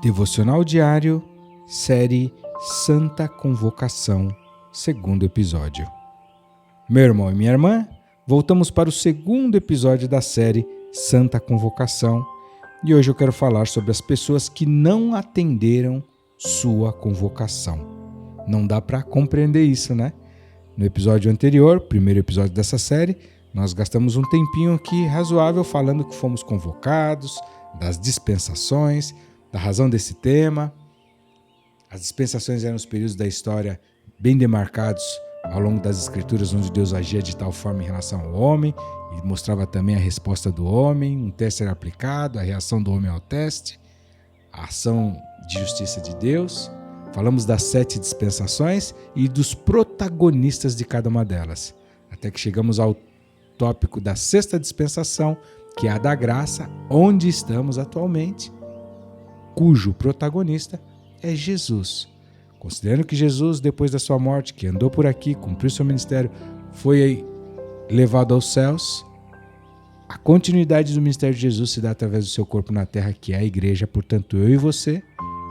Devocional Diário, série Santa Convocação, segundo episódio. Meu irmão e minha irmã, voltamos para o segundo episódio da série Santa Convocação e hoje eu quero falar sobre as pessoas que não atenderam sua convocação. Não dá para compreender isso, né? No episódio anterior, primeiro episódio dessa série, nós gastamos um tempinho aqui razoável falando que fomos convocados, das dispensações, da razão desse tema. As dispensações eram os períodos da história bem demarcados ao longo das escrituras, onde Deus agia de tal forma em relação ao homem e mostrava também a resposta do homem, um teste era aplicado, a reação do homem ao teste, a ação de justiça de Deus. Falamos das 7 dispensações e dos protagonistas de cada uma delas, até que chegamos ao tópico da 6ª dispensação, que é a da graça, onde estamos atualmente, cujo protagonista é Jesus. Considerando que Jesus, depois da sua morte, que andou por aqui, cumpriu seu ministério, foi levado aos céus, a continuidade do ministério de Jesus se dá através do seu corpo na terra, que é a igreja. Portanto, eu e você,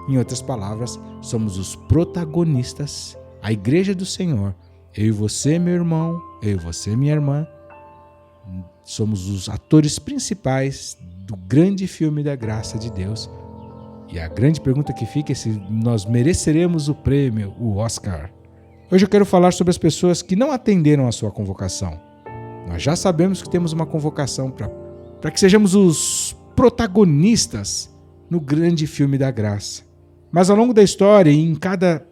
em outras palavras, somos os protagonistas, a igreja do Senhor. Eu e você, meu irmão, eu e você, minha irmã, somos os atores principais do grande filme da graça de Deus. E a grande pergunta que fica é se nós mereceremos o prêmio, o Oscar. Hoje eu quero falar sobre as pessoas que não atenderam a sua convocação. Nós já sabemos que temos uma convocação para que sejamos os protagonistas no grande filme da graça. Mas ao longo da história e em cada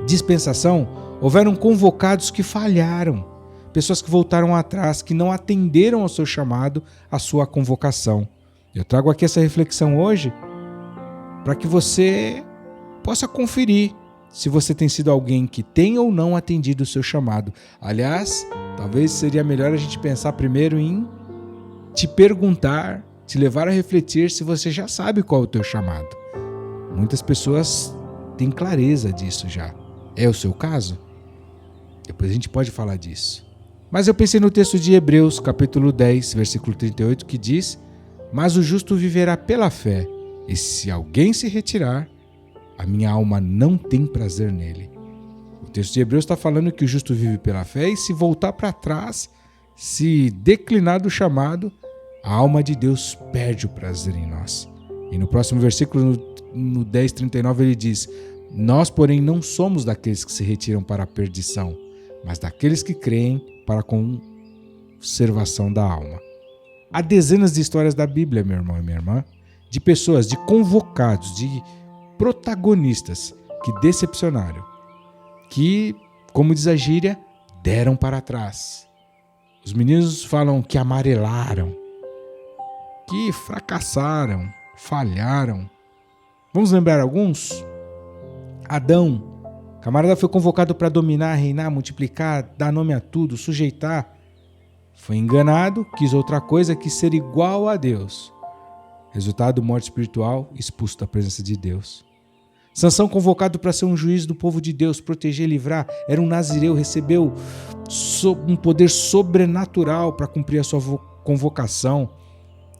dispensação, houveram convocados que falharam. Pessoas que voltaram atrás, que não atenderam ao seu chamado, à sua convocação. Eu trago aqui essa reflexão hoje para que você possa conferir se você tem sido alguém que tem ou não atendido o seu chamado. Aliás, talvez seria melhor a gente pensar primeiro em te perguntar, te levar a refletir se você já sabe qual é o teu chamado. Muitas pessoas têm clareza disso já. É o seu caso? Depois a gente pode falar disso. Mas eu pensei no texto de Hebreus, capítulo 10, versículo 38, que diz: "Mas o justo viverá pela fé, e se alguém se retirar, a minha alma não tem prazer nele." O texto de Hebreus está falando que o justo vive pela fé e se voltar para trás, se declinar do chamado, a alma de Deus perde o prazer em nós. E no próximo versículo, no 10:39, ele diz: "Nós, porém, não somos daqueles que se retiram para a perdição, mas daqueles que creem para a conservação da alma." Há dezenas de histórias da Bíblia, meu irmão e minha irmã, de pessoas, de convocados, de protagonistas que decepcionaram, que, como diz a gíria, deram para trás. Os meninos falam que amarelaram, que fracassaram, falharam. Vamos lembrar alguns? Adão, camarada, foi convocado para dominar, reinar, multiplicar, dar nome a tudo, sujeitar. Foi enganado, quis outra coisa, quis ser igual a Deus. Resultado, morte espiritual, expulso da presença de Deus. Sansão, convocado para ser um juiz do povo de Deus, proteger, livrar, era um nazireu, recebeu um poder sobrenatural para cumprir a sua convocação.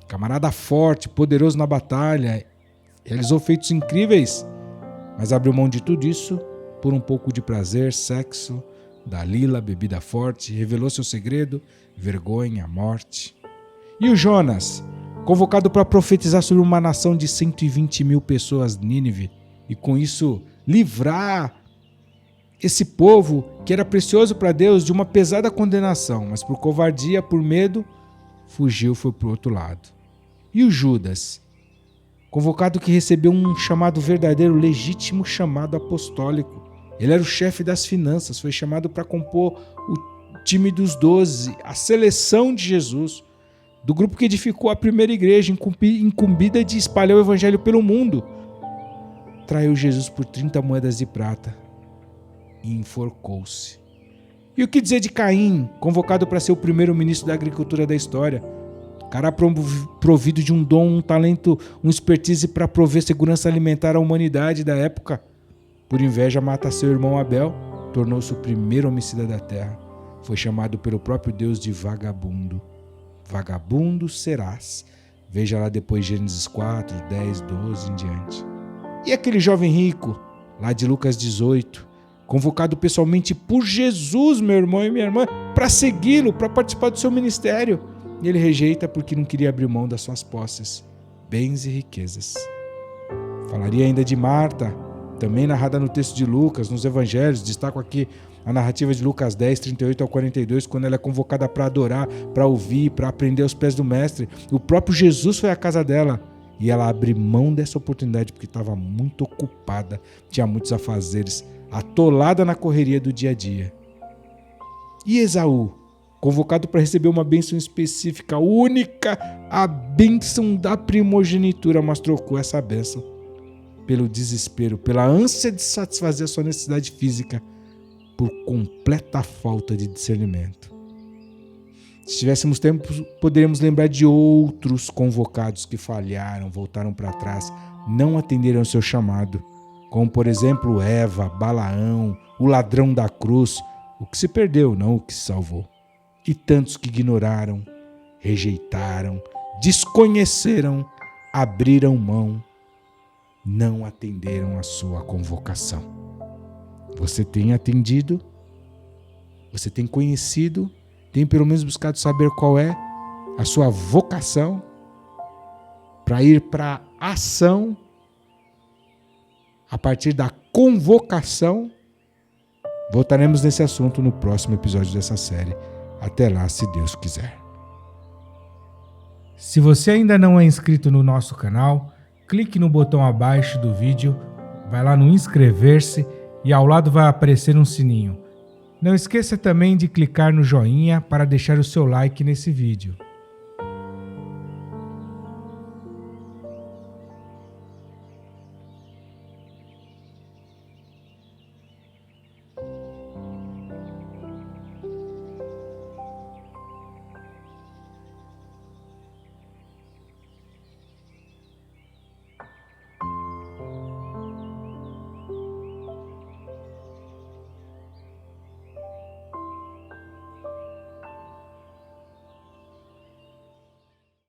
Camarada forte, poderoso na batalha, realizou feitos incríveis, mas abriu mão de tudo isso por um pouco de prazer, sexo, Dalila, bebida forte, revelou seu segredo, vergonha, morte. E o Jonas, convocado para profetizar sobre uma nação de 120 mil pessoas, Nínive, e com isso livrar esse povo que era precioso para Deus de uma pesada condenação, mas por covardia, por medo, fugiu, foi para o outro lado. E o Judas, convocado que recebeu um chamado verdadeiro, legítimo chamado apostólico. Ele era o chefe das finanças, foi chamado para compor o time dos 12, a seleção de Jesus, do grupo que edificou a primeira igreja, incumbida de espalhar o evangelho pelo mundo. Traiu Jesus por 30 moedas de prata e enforcou-se. E o que dizer de Caim, convocado para ser o primeiro ministro da agricultura da história? Cara provido de um dom, um talento, um expertise para prover segurança alimentar à humanidade da época. Por inveja, mata seu irmão Abel, tornou-se o primeiro homicida da terra. Foi chamado pelo próprio Deus de vagabundo. Vagabundo serás. Veja lá depois Gênesis 4, 10, 12 em diante. E aquele jovem rico, lá de Lucas 18, convocado pessoalmente por Jesus, meu irmão e minha irmã, para segui-lo, para participar do seu ministério. E ele rejeita porque não queria abrir mão das suas posses, bens e riquezas. Falaria ainda de Marta, também narrada no texto de Lucas, nos evangelhos. Destaco aqui a narrativa de Lucas 10, 38 ao 42, quando ela é convocada para adorar, para ouvir, para aprender aos pés do mestre. O próprio Jesus foi à casa dela e ela abriu mão dessa oportunidade porque estava muito ocupada, tinha muitos afazeres, atolada na correria do dia a dia. E Esaú, convocado para receber uma bênção específica, única, a bênção da primogenitura, mas trocou essa bênção pelo desespero, pela ânsia de satisfazer a sua necessidade física, por completa falta de discernimento. Se tivéssemos tempo, poderíamos lembrar de outros convocados que falharam, voltaram para trás, não atenderam ao seu chamado, como por exemplo Eva, Balaão, o ladrão da cruz, o que se perdeu, não o que se salvou. E tantos que ignoraram, rejeitaram, desconheceram, abriram mão, não atenderam a sua convocação. Você tem atendido? Você tem conhecido? Tem pelo menos buscado saber qual é a sua vocação para ir para a ação a partir da convocação? Voltaremos nesse assunto no próximo episódio dessa série. Até lá, se Deus quiser. Se você ainda não é inscrito no nosso canal, clique no botão abaixo do vídeo, vai lá no inscrever-se e ao lado vai aparecer um sininho. Não esqueça também de clicar no joinha para deixar o seu like nesse vídeo.